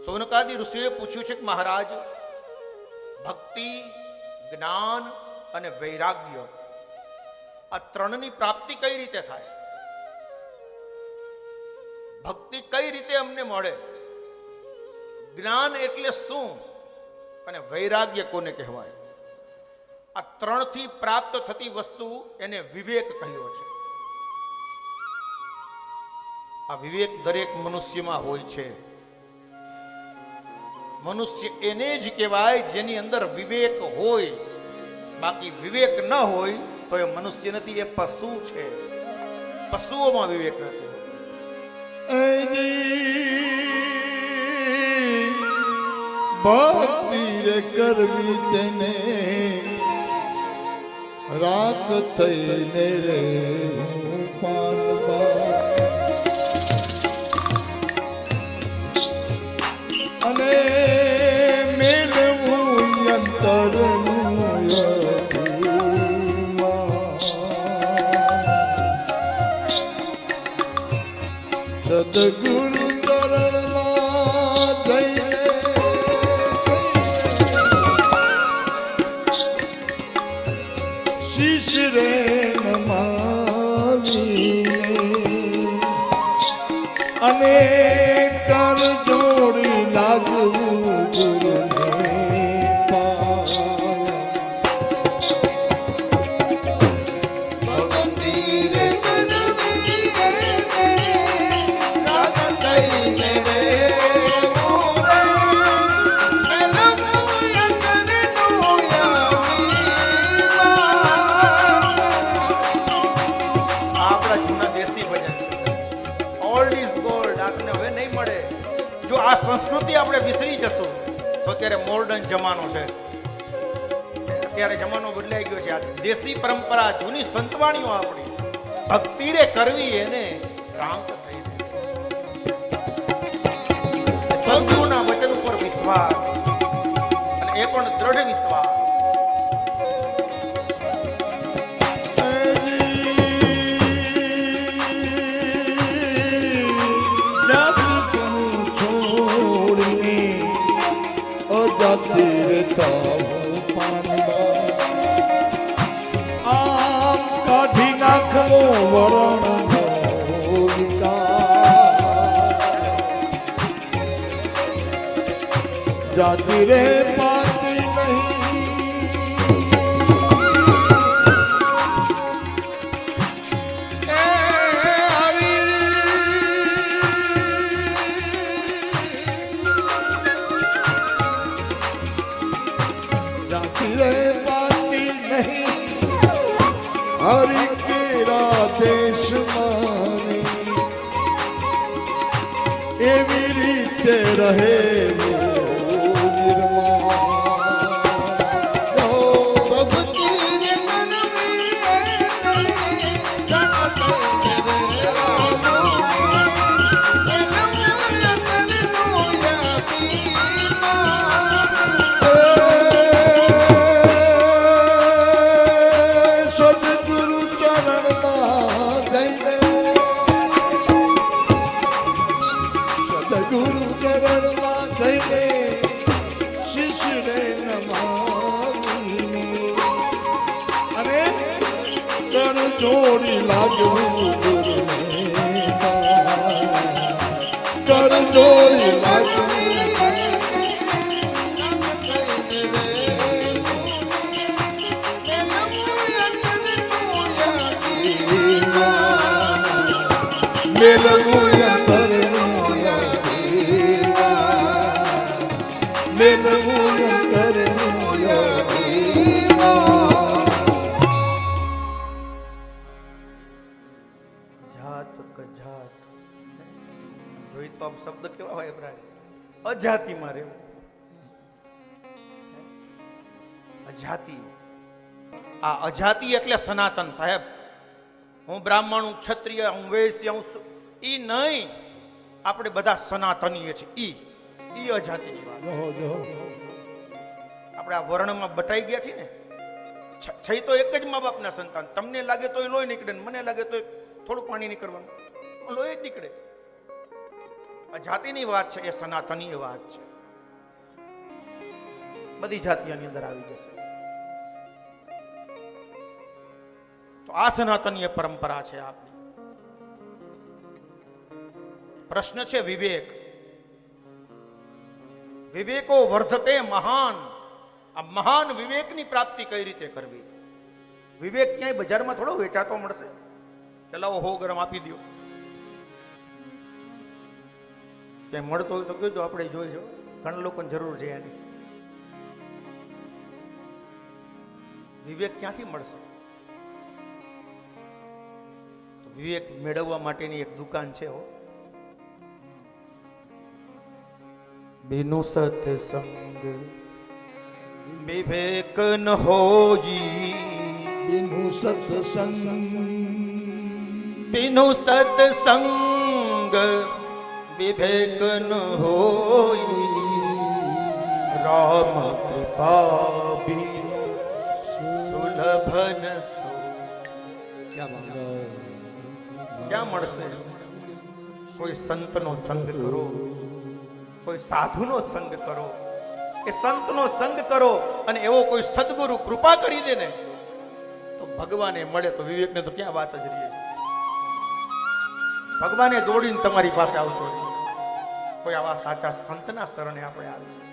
સૌનકાદી ઋષિએ પૂછ્યું છે કે મહારાજ, ભક્તિ, જ્ઞાન અને વૈરાગ્ય આ ત્રણની પ્રાપ્તિ કઈ રીતે થાય? ભક્તિ કઈ રીતે અમને મળે? જ્ઞાન એટલે શું અને વૈરાગ્ય કોને કહેવાય? આ ત્રણથી પ્રાપ્ત થતી વસ્તુ એને વિવેક કહ્યો છે. આ વિવેક દરેક મનુષ્યમાં હોય છે. મનુષ્ય એને જ કહેવાય જેની અંદર વિવેક હોય. બાકી વિવેક ન હોય તો એ મનુષ્ય નથી, એ પશુ છે. પશુઓમાં વિવેક નથી. ભક્તિ રે કરવી તેને રાત થઈને રે પાનવા, અને મેળવું અંતરનું સદગુરુ ચરણમાં જઈને શીશ રે નમાવીને અને કર જોડી લાગવું ગુરુને આ સંસ્કૃતિ આપણે વિસરી જશું તો અત્યારે મોડર્ન જમાનો છે. અત્યારે જમાનો બદલાઈ ગયો છે. આ દેશી પરંપરા, જૂની સંતવાણીઓ આપણી ભક્તિ રે કરવી એને રાંક થઈ. સદગુરુના વચન ઉપર વિશ્વાસ, અને એ પણ દ્રઢ વિશ્વાસ. આમ કાઢી નાખવો વરણ જાતિ રે પાતી નહીં. હરિ કેરા દેશ માની એવી રીતે રહે જોડી લાગવું ગુરુને કર જોડી લાગવું મેલવું અંતર મેલવું અંતર જોઈ તો આમ શબ્દ કેવા હોય બ્રાજ? અજાતિમાં રહેવું. અજાતિ, આ અજાતિ એટલે સનાતન સાહેબ. હું બ્રાહ્મણ, હું ક્ષત્રિય, હું વૈશ્ય, હું ઈ નહીં. આપણે બધા સનાતનીય છીએ. ઈ અજાતિની વાત. આપણે આ વર્ણમાં બટાઈ ગયા છીએ ને. છે તો એક જ મા બાપના સંતાન. તમને લાગે તો લોહી નીકળે, મને લાગે તો થોડું પાણી નીકળવાનું, લોહી જ નીકળે. આ જાતિની વાત છે એ સનાતનીય વાત છે. બધી જાતિઓની અંદર આવી જશે. તો આ સનાતનીય પરંપરા છે આપણી. પ્રશ્ન છે વિવેક. વિવેકો વર્ધતે મહાન. આ મહાન વિવેકની પ્રાપ્તિ કઈ રીતે કરવી? વિવેક ક્યાંય બજારમાં થોડો વેચાતો મળશે કે લાવો 100 ગ્રામ આપી દો. ક્યાંય મળતો હોય તો કહેજો, આપણે જોઈશું. ઘણા લોકોને જરૂર છે એની. વિવેક ક્યાંથી મળશે? તો વિવેક મેળવવા માટેની એક દુકાન છે હો. બિનુ સત્સંગ વિવેક ન હોઈ. બિનુ સત્સંગ બિનુ સત્સંગ વિવેક ન હોઈ. રામ કૃપા બિનુ સુલભન સો. ક્યાં મળશે? કોઈ સંતનો સંગ કરો, કોઈ સાધુનો સંગ કરો, એ સંતનો સંગ કરો અને એવો કોઈ સદગુરુ કૃપા કરી દે ને તો ભગવાને મળે. તો વિવેકને તો ક્યાં વાત જ રહી? ભગવાને દોડીને તમારી પાસે આવતો. કોઈ આવા સાચા સંતના શરણે આપણે આવી.